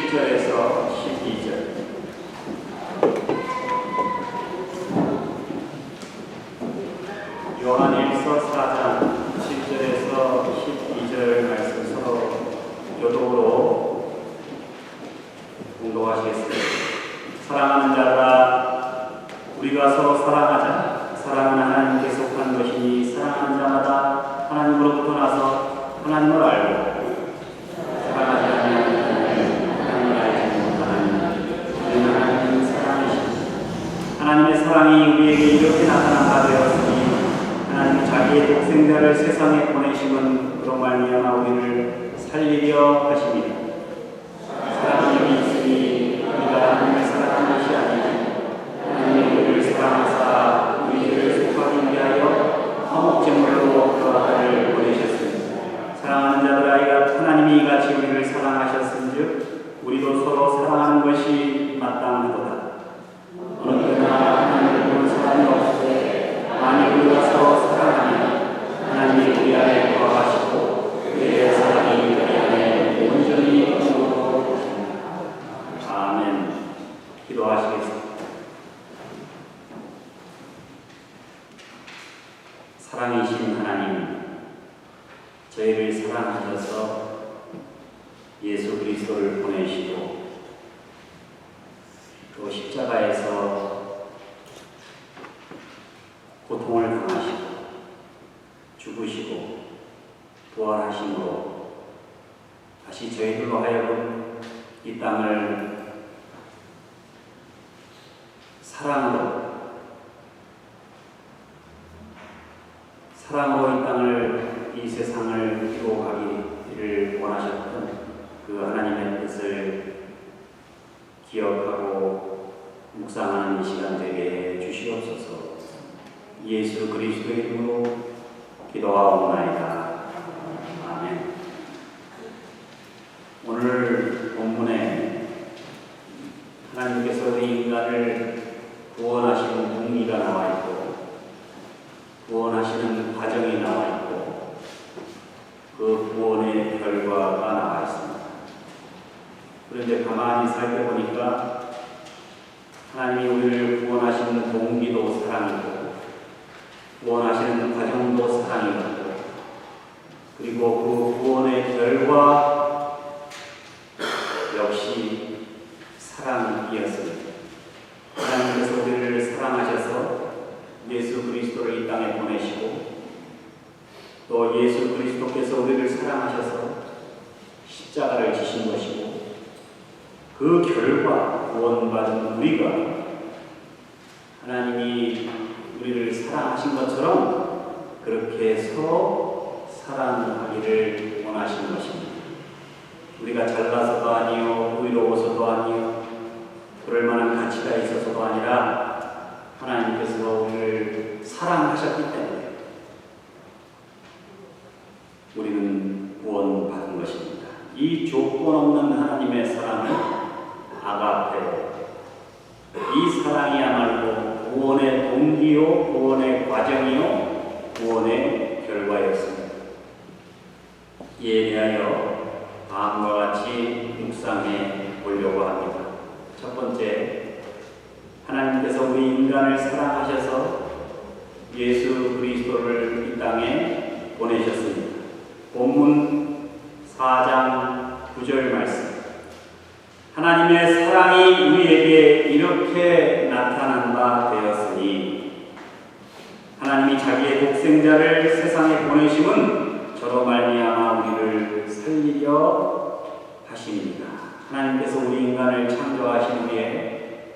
7절에서 12절. 요한일서 4장 7절에서 12절 말씀 서로 교독으로 공독하시겠습니다. 사랑하는 자들아, 우리가 서로 사랑하자. 사랑은 하나님께 속한 것이니 사랑하는 자마다 하나님으로부터 나서 하나님을 알고 사랑하지 아니하는 하나님을 알지 못하나니 우리는 하나님은 사랑이시니 하나님의 사랑이 우리에게 이렇게 나타난 바 되었으니 하나님은 자기의 독생자를 세상에 보내심은 그로 말미암아 우리를 살리려 하심이라. 사랑은 여기 있으니 우리가 하나님을 사랑하는 것이 아니니 하나님이 우리를 사랑하사 우리를 속하기 위하여 화목제물로 그 아들을 보내셨으니 사랑하는 자들아, 하나님이 이같이 우리를 사랑하셨은즉 우리도 서로 사랑하는 것이 마땅하도다. 어느 때나 하나님을 본 사람이 없으되 만일 우리가 서로 사랑하면 하나님이 우리 안에 거하시고 그의 사랑이 우리 안에 온전히 거하시고 아멘. 기도하시겠습니다. 사랑이신 하나님, 저희를 사랑하셔서 예수 그리스도를 보내시고 또 십자가에서 고통을 당하시고 죽으시고 부활하심으로 다시 저희들로 하여금 이 땅을 사랑으로 이 땅을, 이 세상을 이루어 가기를 원하셨던 그 하나님의 뜻을 기억하고 묵상하는 이 시간 되게 해주시옵소서. 예수 그리스도의 이름으로 기도하옵나이다. 아멘. 오늘 본문에 하나님께서 우리 인간을 구원하시는 동기가 나와 있고 구원하시는 과정이 나와 있고 그 구원의 결과가 나와 있습니다. 그런데 가만히 살펴보니까 하나님이 우리를 구원하시는 동기도 사랑이고 구원하시는 과정도 사랑이고 그리고 그 구원의 결과 역시 사랑이었습니다. 하나님께서 우리를 사랑하셔서 예수 그리스도를 이 땅에 보내시고 또 예수 그리스도께서 우리를 사랑하셔서 십자가를 지신 것이고 그 결과 구원받은 우리가 하나님이 우리를 사랑하신 것처럼 그렇게 서로 사랑하기를 원하시는 것입니다. 우리가 잘나서도 아니요 의로워서도 아니요 그럴 만한 가치가 있어서도 아니라 하나님께서 우리를 사랑하셨기 때문에 우리는 구원받은 것입니다. 이 조건 없는 하나님의 사랑은 아가페, 이 사랑이야말로 구원의 동기요, 구원의 과정이요, 구원의 결과였습니다. 이에 대하여 다음과 같이 묵상해 보려고 합니다. 첫 번째, 하나님께서 우리 인간을 사랑하셔서 예수 그리스도를 이 땅에 보내셨습니다. 본문 4장 9절 말씀. 하나님의 사랑이 우리에게 이렇게 나타난 바 되었으니 하나님이 자기의 독생자를 세상에 보내심은 저로 말미암아 우리를 살리려 하심입니다. 하나님께서 우리 인간을 창조하신 후에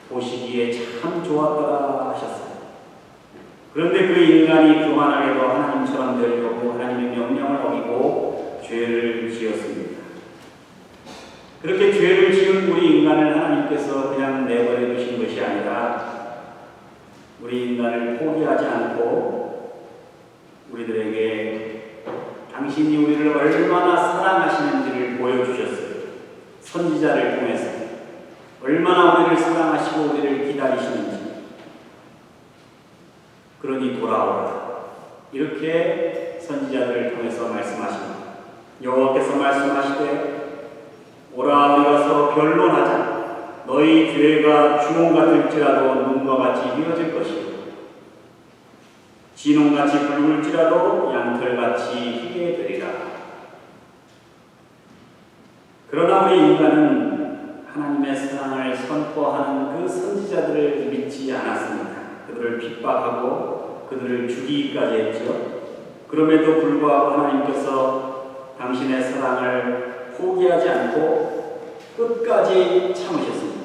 보시기에 참 좋았더라 하셨어요. 그런데 그 인간이 교만하게도 하나님처럼 되려고 하나님의 명령을 어기고 죄를 지었습니다. 그렇게 죄를 지은 우리 인간을 하나님께서 그냥 내버려 두신 것이 아니라 우리 인간을 포기하지 않고 우리들에게 당신이 우리를 얼마나 사랑하시는지를 보여주셨어요. 선지자를 통해서 얼마나 우리를 사랑하시고 우리를 기다리시는지. 그러니 돌아오라. 이렇게 선지자들을 통해서 말씀하십니다. 여호와께서 말씀하시되 오라 우리가 서로 너희 죄가 주홍 같을지라도 눈과 같이 휘어질 것이고 진홍같이 붉을지라도 양털같이 희게 되리라. 그러나 우리 인간은 하나님의 사랑을 선포하는 그 선지자들을 믿지 않았습니다. 그들을 핍박하고 그들을 죽이기까지 했죠. 그럼에도 불구하고 하나님께서 당신의 사랑을 포기하지 않고 끝까지 참으셨습니다.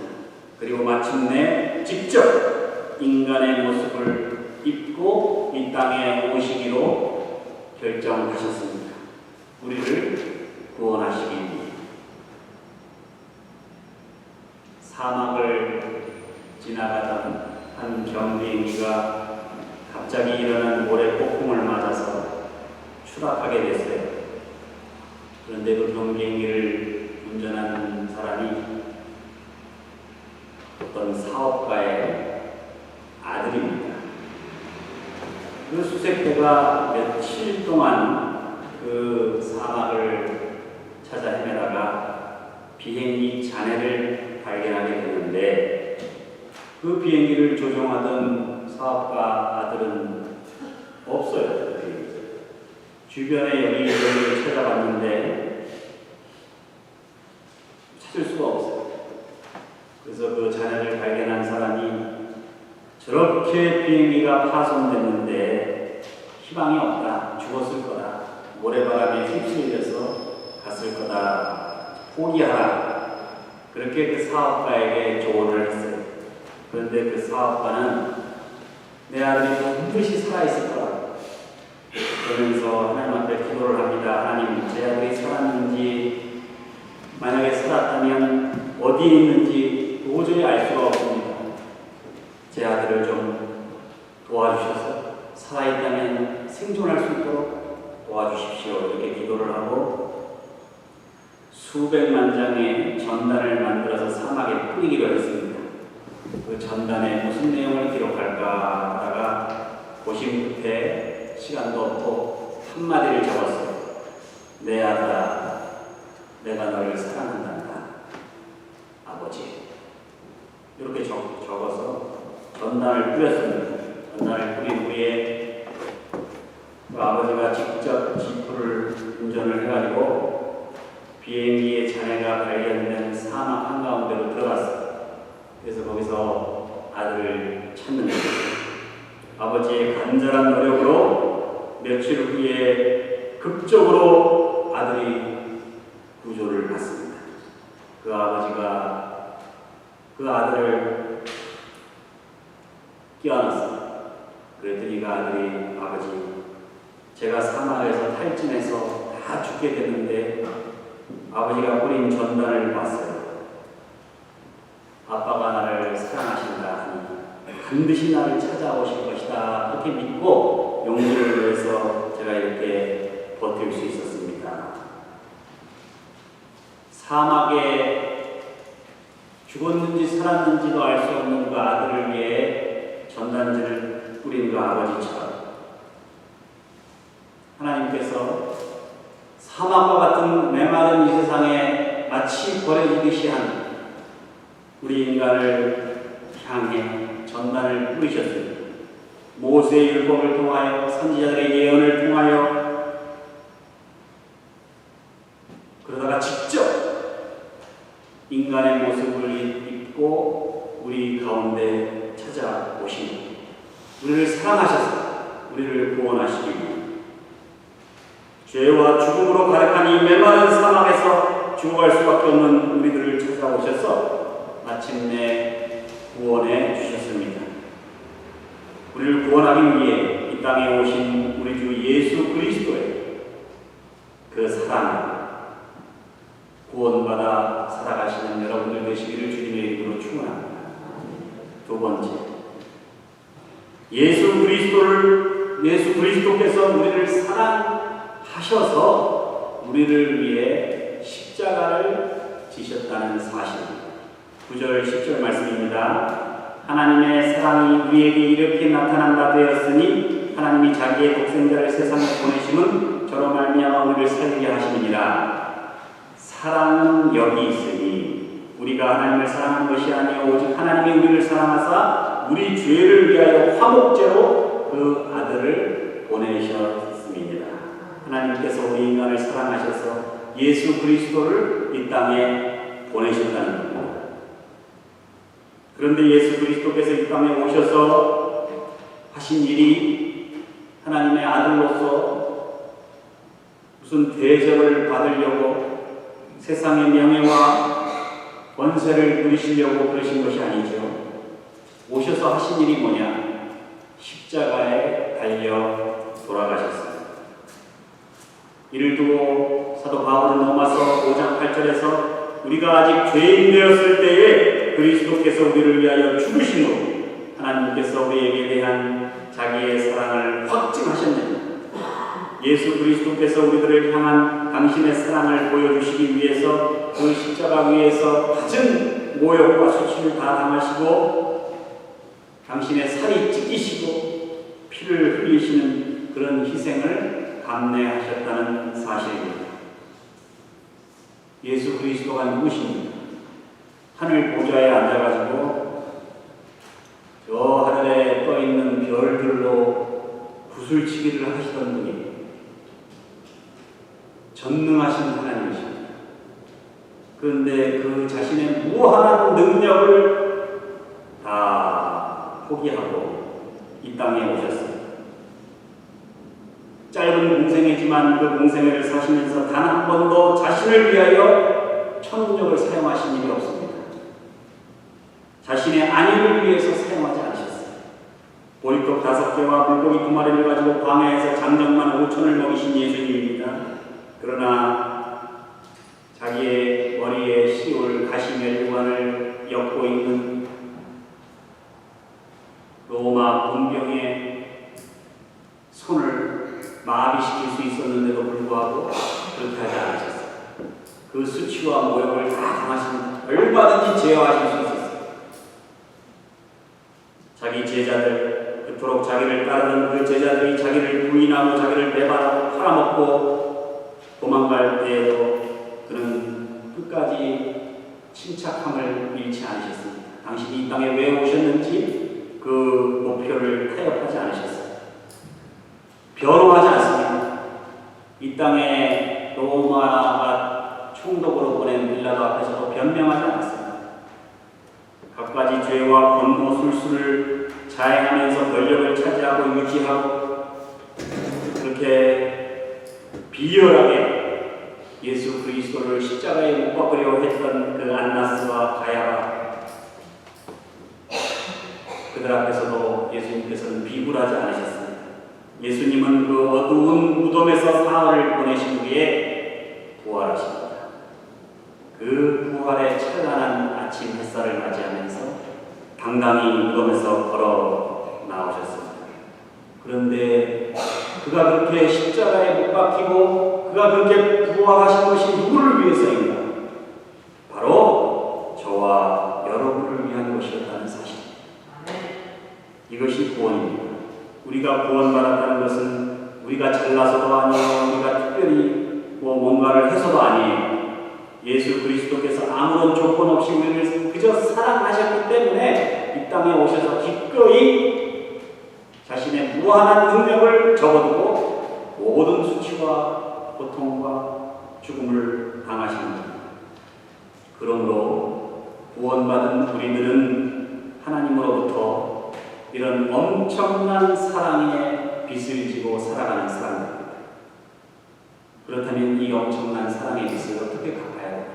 그리고 마침내 직접 인간의 모습을 입고 이 땅에 오시기로 결정하셨습니다. 우리를 구원하시기 위해. 사막을 지나가던 한 경비행기가 갑자기 일어난 모래 폭풍을 맞아서 추락하게 됐어요. 그런데 그 경비행기를 운전하는 사람이 어떤 사업가의 아들입니다. 그 수색대가 며칠 동안 그 사막을 찾아 헤매다가 비행기 잔해를 발견하게 되는데 그 비행기를 조종하던 사업가 아들은 없어요. 주변에 여기저기 찾아봤는데 찾을 수가 없어요. 그래서 그 잔해를 발견한 사람이 저렇게 비행기가 파손됐는데 희망이 없다. 죽었을 거다. 모래바람에 휩쓸려서 갔을 거다. 포기하라. 그렇게 그 사업가에게 조언을 했어요. 그런데 그 사업가는 내 아들이 반드시 살아있을 거라. 그러면서 하나님 앞에 기도를 합니다. 하나님, 제 아들이 살았는지, 만약에 살았다면 어디에 있는지 도저히 알 수가 없습니다. 제 아들을 좀 도와주셔서 살아있다면 생존할 수 있도록 도와주십시오. 이렇게 기도를 하고 수백만 장의 전단을 만들어서 사막에 뿌리기로 했습니다. 그 전단에 무슨 내용을 기록할까 하다가 고심 끝에 시간도 없고 한마디를 적었어요. 내 아들아, 내가 너를 사랑한단다. 아버지. 이렇게 적어서 전단을 뿌렸습니다. 전단을 뿌린 후에 그 아버지가 직접 지프를 운전을 해가지고 비행기의 잔해가 발견된 사막 한가운데로 들어갔어요. 그래서 거기서 아들을 찾는 거예요. 아버지의 간절한 노력으로 며칠 후에 극적으로 아들이 구조를 받습니다. 그 아버지가 그 아들을 끼워놨습니다. 그랬더니 그 아들이 아버지, 제가 사막에서 탈진해서 다 죽게 됐는데 아버지가 뿌린 전단을 봤어요. 아빠가 나를 사랑하신다 하니 반드시 나를 찾아오실 것이다. 그렇게 믿고 용기를 내서 제가 이렇게 버틸 수 있었습니다. 사막에 죽었는지 살았는지도 알 수 없는 그 아들을 위해 전단지를 뿌린 그 아버지처럼 하나님께서 사막과 같은 메마른 이 세상에 마치 버려지듯이 한 우리 인간을 향해 전단을 뿌리셨습니다. 모세의 율법을 통하여 선지자들의 예언을 통하여 그러다가 직접 인간의 모습을 입고 우리 가운데 찾아오신 우리를 사랑하셔서 우리를 구원하시기 위해 죄와 죽음으로 가득한 이 메마른 사막에서 죽어갈 수밖에 없는 우리들을 찾아오셔서 마침내 구원해 주셨습니다. 우리를 구원하기 위해 이 땅에 오신 우리 주 예수 그리스도의 그 사랑, 구원받아 살아가시는 여러분들 되시기를 주님의 이름으로 축원합니다. 두 번째, 예수 그리스도께서 우리를 사랑하셔서 우리를 위해 십자가를 지셨다는 사실입니다. 9절 10절 말씀입니다. 하나님의 사랑이 우리에게 이렇게 나타난 바 되었으니 하나님이 자기의 독생자를 세상에 보내심은 저로 말미암아 우리를 살리게 하심이니라. 사랑은 여기 있으니 우리가 하나님을 사랑하는 것이 아니요 오직 하나님이 우리를 사랑하사 우리 죄를 위하여 화목제로 그 아들을 보내셨습니다. 하나님께서 우리 인간을 사랑하셔서 예수 그리스도를 이 땅에 보내셨다는 겁니다. 그런데 예수 그리스도께서 이 땅에 오셔서 하신 일이 하나님의 아들로서 무슨 대접을 받으려고 세상의 명예와 권세를 누리시려고 그러신 것이 아니죠. 오셔서 하신 일이 뭐냐? 십자가에 달려 돌아가셨습니다. 이를 두고 사도 바울은 로마서 5장 8절에서 우리가 아직 죄인 되었을 때에 그리스도께서 우리를 위하여 죽으심으로 하나님께서 우리에게 대한 자기의 사랑을 확증하셨느니라. 예수 그리스도께서 우리들을 향한 당신의 사랑을 보여주시기 위해서 그 십자가 위에서 갖은 모욕과 수치를 다 당하시고 당신의 살이 찢기시고 피를 흘리시는 그런 희생을 감내하셨다는 사실입니다. 예수 그리스도가 누구십니까? 하늘 보좌에 앉아가지고 저 하늘에 떠있는 별들로 구슬치기를 하시던 분이 전능하신 하나님이십니다. 그런데 그 자신의 무한한 능력을 다 포기하고 이 땅에 오셨습니다. 짧은 공생애지만 그 공생애를 사시면서 단 한 번도 자신을 위하여 천능력을 사용하신 일이 없습니다. 자신의 안위를 위해서 사용하지 않으셨어요. 보리떡 5개와 물고기 2마리를 가지고 광야에서 장정만 5천을 먹이신 예수님입니다. 그러나 자기의 머리에 시올 가시멜류관을 엮고 있는 로마 군병의 손을 마비시킬 수 있었는데도 불구하고 그렇게 하지 않으셨어요. 그 수치와 모욕을 다 당하시면 얼마든지 제어하실 수 있었어요. 자기 제자들, 그토록 자기를 따르는 그 제자들이 자기를 부인하고 자기를 배반하고 팔아먹고 도망갈 때에도 그는 끝까지 침착함을 잃지 않으셨습니다. 당신이 이 땅에 왜 오셨는지 그 목표를 타협하지 않으셨어요. 변호하지 않습니다. 이 땅에 로마가 총독으로 보낸 빌라도 앞에서도 변명하지 않았습니다. 갖가지 죄와 권모 술수를 자행하면서 권력을 차지하고 유지하고 그렇게 비열하게 예수 그리스도를 십자가에 못 박으려 했던 그 안나스와 가야바, 그들 앞에서도 예수님께서는 비굴하지 않으셨습니다. 예수님은 그 어두운 무덤에서 사흘을 보내신 후에 부활하십니다. 그 부활의 찬란한 아침 햇살을 맞이하면서 당당히 무덤에서 걸어 나오셨습니다. 그런데 그가 그렇게 십자가에 못 박히고 그가 그렇게 부활하신 것이 누구를 위해서인가? 바로 저와 여러분을 위한 것이었다는 사실. 이것이 구원입니다. 우리가 구원받았다는 것은 우리가 잘나서도 아니에요. 우리가 특별히 뭔가를 해서도 아니에요. 예수 그리스도께서 아무런 조건 없이 우리를 그저 사랑하셨기 때문에 이 땅에 오셔서 기꺼이 자신의 무한한 능력을 접어두고 모든 수치와 고통과 죽음을 당하십니다. 그러므로 구원받은 우리들은 하나님으로부터 이런 엄청난 사랑의 빚을 지고 살아가는 사람입니다. 그렇다면 이 엄청난 사랑의 빚을 어떻게 갚아야 할까?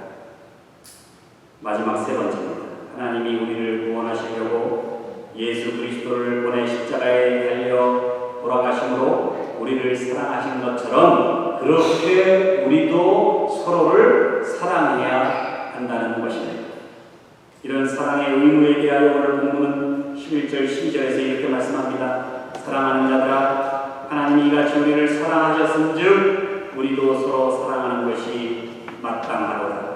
마지막 세 번째입니다. 하나님이 우리를 구원하시려고 예수 그리스도를 보내 십자가에 달려 돌아가심으로 우리를 사랑하신 것처럼 그렇게 우리도 서로를 사랑해야 한다는 것입니다. 이런 사랑의 의무에 대하여 오늘 본문은 11절 12절에서 이렇게 말씀합니다. 사랑하는 자들아, 하나님이 이같이 우리를 사랑하셨은즉 우리도 서로 사랑하는 것이 마땅하도다.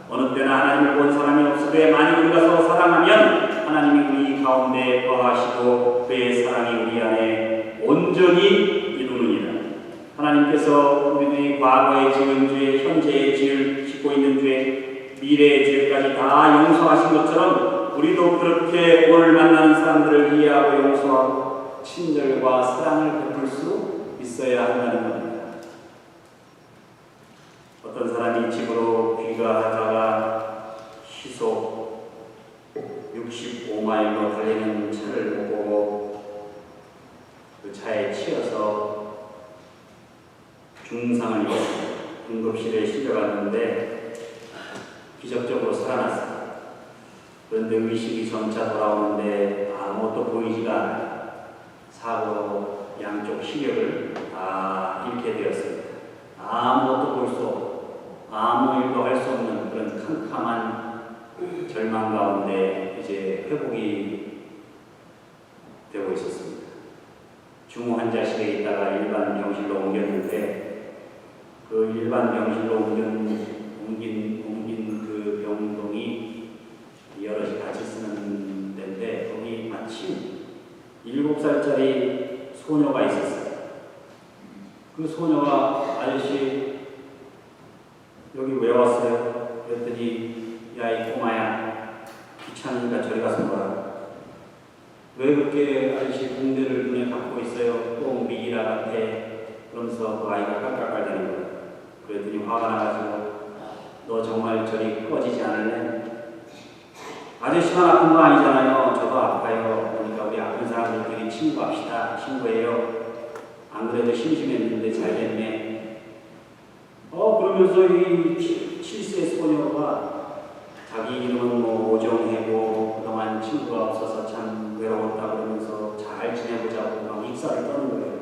어느 때나 하나님을 본 사람이 없으되 만일 우리가 서로 사랑하면 하나님이 우리 가운데 거하시고 그의 사랑이 우리 안에 온전히 이루느니라. 하나님께서 우리들이 과거에 지은 죄, 현재에 짓고 있는 죄, 미래의 죄까지 이제까지 다 용서하신 것처럼 우리도 그렇게 오늘 만나는 사람들을 이해하고 용서하고 친절과 사랑을 베풀 수 있어야 한다는 겁니다. 어떤 사람이 집으로 귀가하다가 시속 65마일로 달리는 차를 못 보고 그 차에 치여서 중상을 입었습니다. 응급실에 실려갔는데 기적적으로 살아났습니다. 그런데 의식이 점차 돌아오는데 아무것도 보이지가 않아요. 사고로 양쪽 시력을 다 잃게 되었습니다. 아무것도 볼 수 없고 아무 일도 할 수 없는 그런 캄캄한 절망 가운데 이제 회복이 되고 있었습니다. 중후 환자실에 있다가 일반 병실로 옮겼는데 그 일반 병실로 옮긴 그 병동이 여럿이 같이 쓰는 데인데 거기 마침 7살짜리 소녀가 있었어요. 그 소녀가 아저씨 여기 왜 왔어요? 그랬더니 야 이 꼬마야 귀찮으니까 저리 가서 놀아. 왜 그렇게 아저씨 붕대를 눈에 감고 있어요? 꼭 미기라 같아. 그러면서 그 아이가 깔깔깔대는 거예요. 그랬더니 화가 나가지고 너 정말 저리 꺼지지 않을래? 아저씨만 아픈 거 아니잖아요. 저도 아파요. 그러니까 우리 아픈 사람들끼리 친구합시다. 친구예요. 안 그래도 심심했는데 잘 됐네. 그러면서 이 7세 소녀가 자기 이름은 뭐 오정혜고 그동안 친구가 없어서 참 외로웠다 그러면서 잘 지내보자고 막 입사를 떠는 거예요.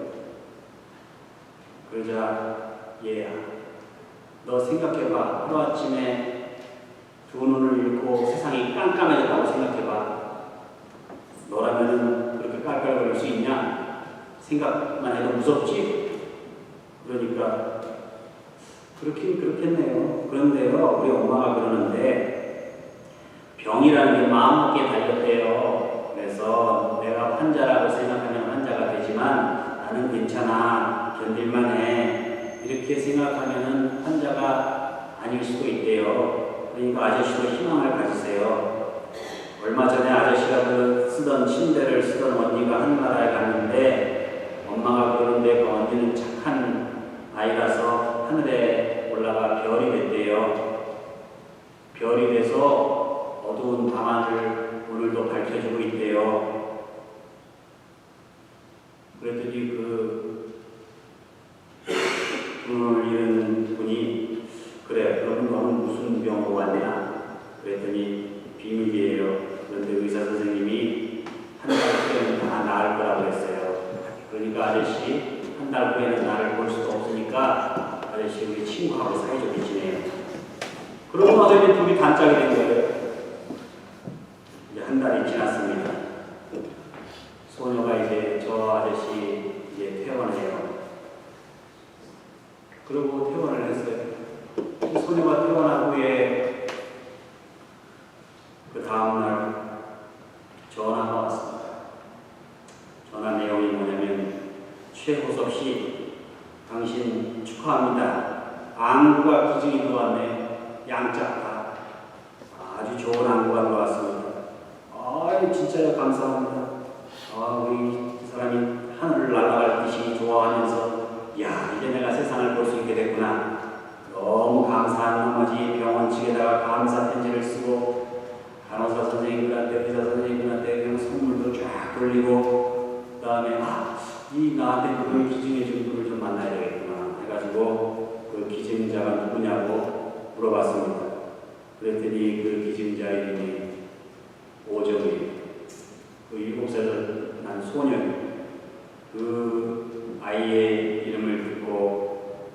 그러자 얘야 너 생각해봐. 하루아침에 두 눈을 잃고 세상이 깜깜해졌다고 생각해봐. 너라면은 그렇게 깔깔거릴 수 있냐? 생각만 해도 무섭지? 그러니까 그렇긴 그렇겠네요. 그런데요 우리 엄마가 그러는데 병이라는 게 마음먹기에 달렸대요. 그래서 내가 환자라고 생각하면 환자가 되지만 나는 괜찮아. 견딜만 해. 이렇게 생각하면은 환자가 아닐 수도 있대요. 그러니까 아저씨도 희망을 가지세요. 얼마 전에 아저씨가 그 쓰던 침대를 쓰던 언니가 하늘나라에 갔는데 엄마가 그러는데 그 언니는 착한 아이라서 하늘에 올라가 별이 됐대요. 별이 돼서 어두운 밤하늘 오늘도 밝혀주고 있대요. 그랬더니 그 눈을 잃은 분이 그래 그럼 너는 무슨 병으로 왔냐? 그랬더니 비밀이에요. 그런데 의사 선생님이 한 달 후에는 다 나을 거라고 했어요. 그러니까 아저씨 한 달 후에는 나를 볼 수도 없으니까 아저씨 우리 친구하고 사이좋게 지내요. 그러고 나서 이제 둘이 단짝이 된 거예요. 이제 한 달이 지났습니다. 소녀가 이제 저 아저씨 이제 퇴원해요. 그리고 퇴원을 했어요. 소녀가 퇴원한 후에 그 다음날 전화가 왔습니다. 전화 내용이 뭐냐면 최호섭 씨 당신 축하합니다. 안구가 기증이 들어왔네요. 양짝 다 아주 좋은 안구가 들어왔습니다. 진짜 감사합니다. 우리 사람이 하늘을 날아갈 듯이 좋아하면서 야 이제 내가 세상을 볼 수 있게 됐구나. 너무 감사한 나머지 병원 측에다가 감사 편지를 쓰고 간호사 선생님들한테 의사 선생님들한테 그냥 선물도 쫙 돌리고 그 다음에 이 나한테 그걸 기증해 준 분을 좀 만나야 되겠구나 해가지고 그 기증자가 누구냐고 물어봤습니다. 그랬더니 그 기증자 이름이 오정희 그 7살 난 소녀 그 아이의 이름을 듣고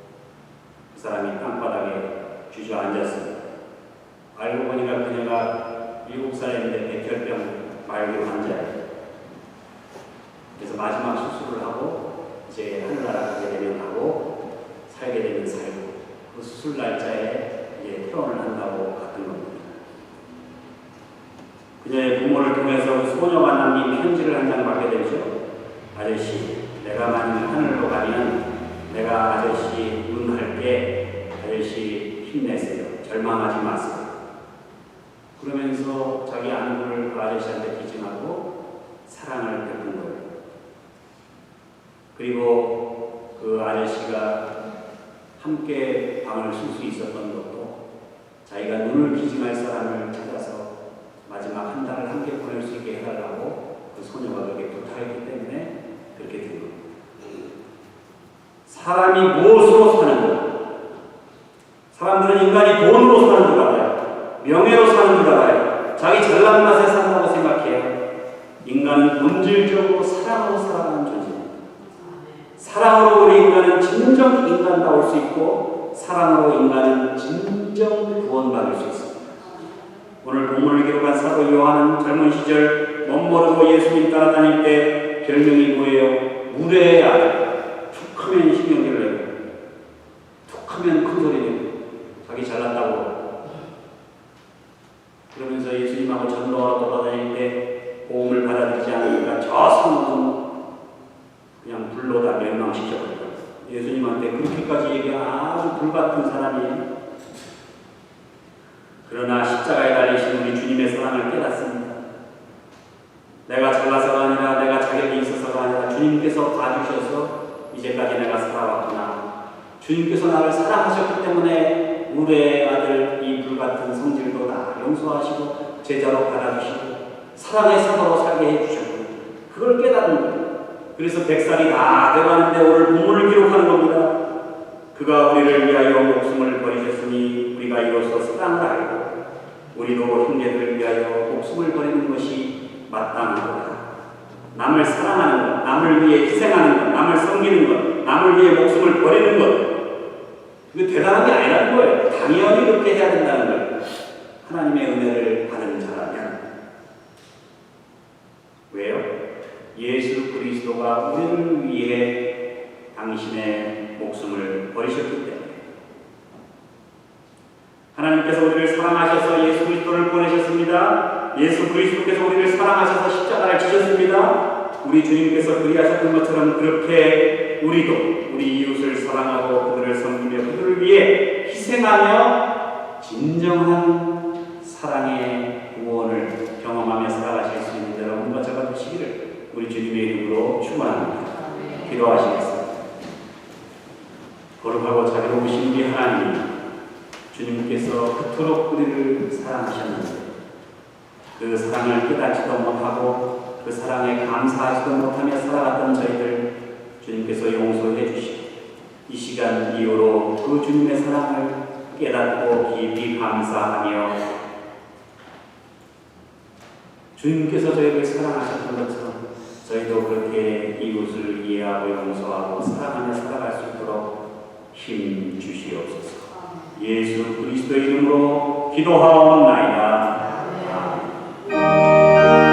그 사람이 땅바닥에 주저앉았습니다. 알고 보니까 그녀가 7살인데 백혈병 말기 환자예요. 그래서 마지막 수술을 하고 이제 하늘나라 가게 되면 가고 살게 되면 살고 그 수술 날짜에 이제 퇴원을 한다고 갔던 겁니다. 그녀의 부모를 통해서 소녀가 남긴 편지를 한 장 받게 되죠. 아저씨, 내가 만약 하늘로 가면 내가 아저씨 응할게. 아저씨 힘내세요. 절망하지 마세요. 그러면서 자기 안부를 그 아저씨한테 기증하고 사랑을 베푼 거예요. 그리고 그 아저씨가 함께 방을 쓸 수 있었던 것도 자기가 눈을 기증할 사람을 찾아서 마지막 한 달을 함께 보낼 수 있게 해달라고 그 소녀가 그렇게 부탁했기 때문에 그렇게 된 겁니다. 사람이 무엇으로 사는가? 사람들은 인간이 돈으로 사는 줄 알아요. 명예로 사는 줄 알아요. 자기 잘난 맛에 산다고 생각해요. 인간은 본질적으로 사랑으로 살아가는 존재입니다. 사랑으로 우리 인간은 진정 인간다울 수 있고 사랑으로 인간은 진정 구원받을 수 있습니다. 오늘 본문을 기록한 사도 요한은 젊은 시절 멋모르고 예수님 따라다닐 때 별명이 뭐예요? 무례의 아들. 툭 하면 신경질 내고 툭 하면 큰 소리 내고 자기 잘났다고 그러면서 예수님하고 전도하러 돌아다닐 때 복음을 받아들이지 않으니까 저 성은 그냥 불로다 멸망시켰거든요. 예수님한테 그렇게까지 얘기한 아주 불같은 사람이에요. 그러나 십자가에 달리신 우리 주님의 사랑을 깨닫습니다. 내가 잘나서가 아니라 내가 자격이 있어서가 아니라 주님께서 봐주셔서 이제까지 내가 살아왔구나. 주님께서 나를 사랑하셨기 때문에 우리의 아들 이 불같은 성질도 다 용서하시고 제자로 받아주시고 사랑의 사도로 살게 해주셨고 그걸 깨닫는 거예요. 그래서 100살이 다 돼가는데 오늘 본문을 기록하는 겁니다. 그가 우리를 위하여 목숨을 버리셨으니 우리가 이로써 사랑을 알고 우리도 형제들을 위하여 목숨을 버리는 것이 마땅하도다. 남을 사랑하는 것, 남을 위해 희생하는 것, 남을 섬기는 것, 남을 위해 목숨을 버리는 것 이거 대단한 게 아니라는 거예요. 당연히 그렇게 해야 된다는 거예요. 하나님의 은혜를 받은 자라면. 왜요? 예수 그리스도가 우리를 위해 당신의 목숨을 버리셨기 때문에 하나님께서 우리를 사랑하셔서 예수 그리스도를 보내셨습니다. 예수 그리스도께서 우리를 사랑하셔서 십자가를 지셨습니다. 우리 주님께서 그리하셨던 것처럼 그렇게 우리도 우리 이웃을 사랑하고 그들을 섬기며 그들을 위해 희생하며 진정한 사랑의 구원을 경험하며 살아가실 수 있는 여러분과 저가 되시기를 우리 주님의 이름으로 축원합니다. 기도하시겠습니다. 거룩하고 자비로우신 우리 하나님, 주님께서 그토록 우리를 사랑하셨는데 그 사랑을 깨닫지도 못하고 그 사랑에 감사하지도 못하며 살아갔던 저희들 주님께서 용서해 주시고 이 시간 이후로 그 주님의 사랑을 깨닫고 깊이 감사하며 주님께서 저희를 사랑하셨던 것처럼 저희도 그렇게 이웃을 이해하고 용서하고 사랑하며 살아갈 수 있도록 힘 주시옵소서. 예수 그리스도의 이름으로 기도하옵나이다.